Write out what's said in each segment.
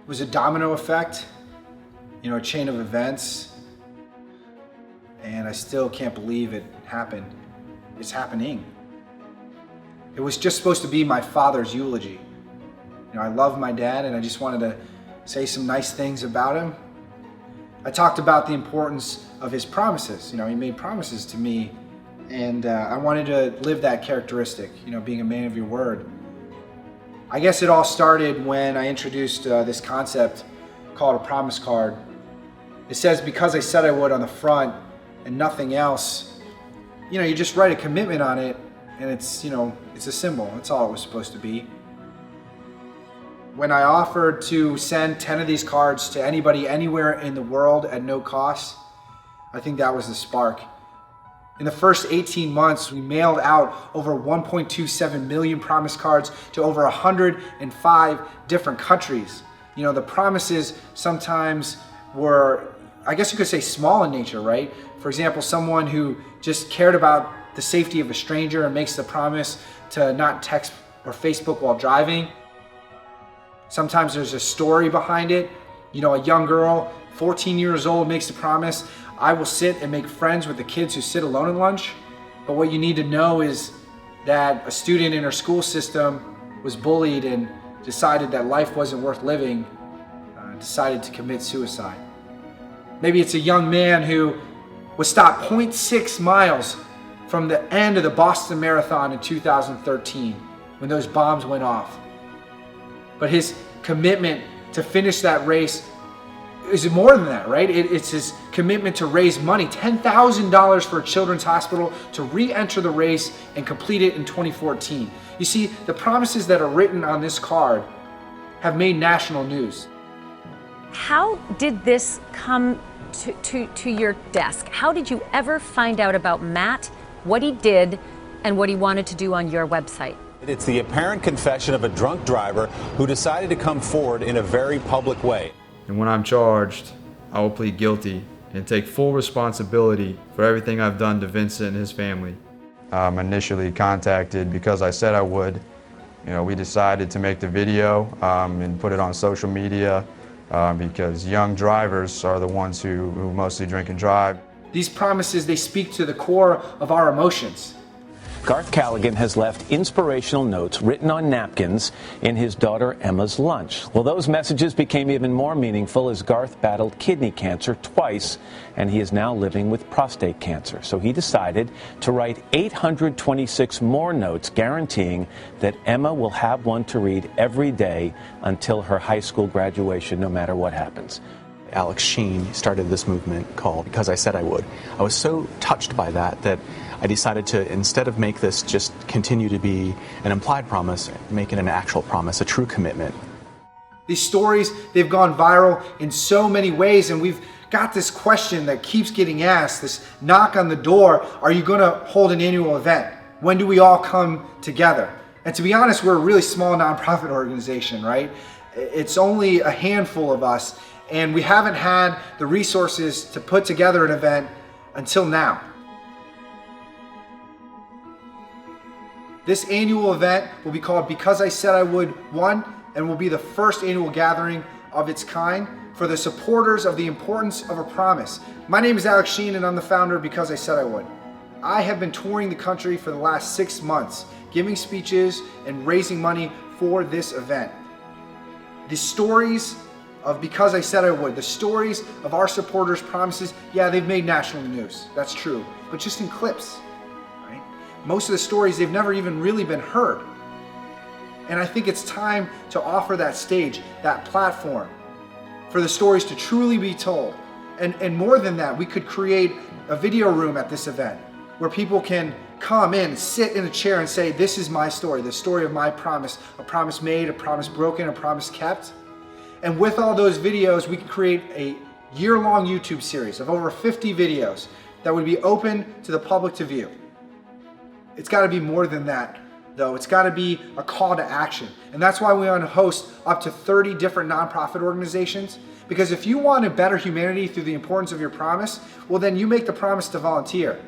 It was a domino effect, a chain of events, and I still can't believe it happened. It's happening. It was just supposed to be my father's eulogy. I love my dad and I just wanted to say some nice things about him. I talked about the importance of his promises. He made promises to me, and I wanted to live that characteristic, being a man of your word. I guess it all started when I introduced this concept called a promise card. It says, because I said I would on the front and nothing else. You just write a commitment on it and it's a symbol. That's all it was supposed to be. When I offered to send 10 of these cards to anybody anywhere in the world at no cost, I think that was the spark. In the first 18 months, we mailed out over 1.27 million promise cards to over 105 different countries. The promises sometimes were, I guess you could say, small in nature, right? For example, someone who just cared about the safety of a stranger and makes the promise to not text or Facebook while driving. Sometimes there's a story behind it. A young girl, 14 years old, makes the promise, I will sit and make friends with the kids who sit alone at lunch. But what you need to know is that a student in her school system was bullied and decided that life wasn't worth living, decided to commit suicide. Maybe it's a young man who was stopped 0.6 miles from the end of the Boston Marathon in 2013 when those bombs went off. But his commitment to finish that race is more than that, right? It's his commitment to raise money, $10,000 for a children's hospital to re-enter the race and complete it in 2014. You see, the promises that are written on this card have made national news. How did this come to your desk? How did you ever find out about Matt, what he did, and what he wanted to do on your website? It's the apparent confession of a drunk driver who decided to come forward in a very public way. And when I'm charged, I will plead guilty and take full responsibility for everything I've done to Vincent and his family. I'm initially contacted because I said I would. We decided to make the video and put it on social media because young drivers are the ones who mostly drink and drive. These promises, they speak to the core of our emotions. Garth Callaghan has left inspirational notes written on napkins in his daughter Emma's lunch. Well, those messages became even more meaningful as Garth battled kidney cancer twice, and he is now living with prostate cancer. So he decided to write 826 more notes guaranteeing that Emma will have one to read every day until her high school graduation, no matter what happens. Alex Sheen started this movement called Because I Said I Would. I was so touched by that I decided to, instead of make this just continue to be an implied promise, make it an actual promise, a true commitment. These stories, they've gone viral in so many ways, and we've got this question that keeps getting asked, this knock on the door, are you going to hold an annual event? When do we all come together? And to be honest, we're a really small nonprofit organization, right? It's only a handful of us, and we haven't had the resources to put together an event until now. This annual event will be called Because I Said I Would 1, and will be the first annual gathering of its kind for the supporters of the importance of a promise. My name is Alex Sheen, and I'm the founder of Because I Said I Would. I have been touring the country for the last 6 months, giving speeches and raising money for this event. The stories of Because I Said I Would, the stories of our supporters' promises, yeah, they've made national news, that's true, but just in clips. Most of the stories, they've never even really been heard. And I think it's time to offer that stage, that platform, for the stories to truly be told. And more than that, we could create a video room at this event where people can come in, sit in a chair and say, this is my story, the story of my promise, a promise made, a promise broken, a promise kept. And with all those videos, we can create a year-long YouTube series of over 50 videos that would be open to the public to view. It's got to be more than that, though. It's got to be a call to action. And that's why we want to host up to 30 different nonprofit organizations. Because if you want to better humanity through the importance of your promise, well, then you make the promise to volunteer.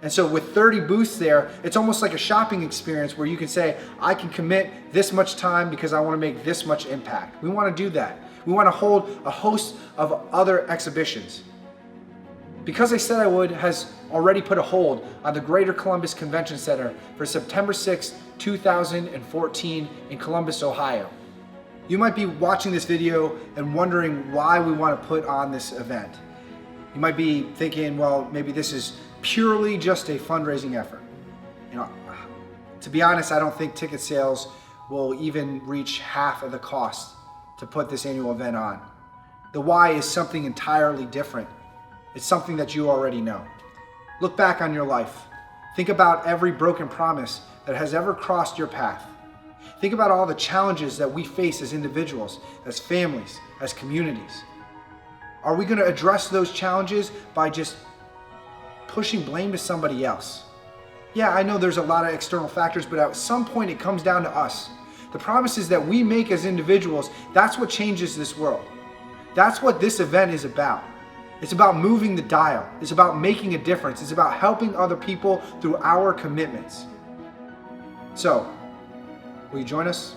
And so with 30 booths there, it's almost like a shopping experience where you can say, I can commit this much time because I want to make this much impact. We want to do that. We want to hold a host of other exhibitions. Because I Said I Would has already put a hold on the Greater Columbus Convention Center for September 6, 2014 in Columbus, Ohio. You might be watching this video and wondering why we want to put on this event. You might be thinking, well, maybe this is purely just a fundraising effort. To be honest, I don't think ticket sales will even reach half of the cost to put this annual event on. The why is something entirely different. It's something that you already know. Look back on your life. Think about every broken promise that has ever crossed your path. Think about all the challenges that we face as individuals, as families, as communities. Are we going to address those challenges by just pushing blame to somebody else? Yeah, I know there's a lot of external factors, but at some point it comes down to us. The promises that we make as individuals, that's what changes this world. That's what this event is about. It's about moving the dial. It's about making a difference. It's about helping other people through our commitments. So, will you join us?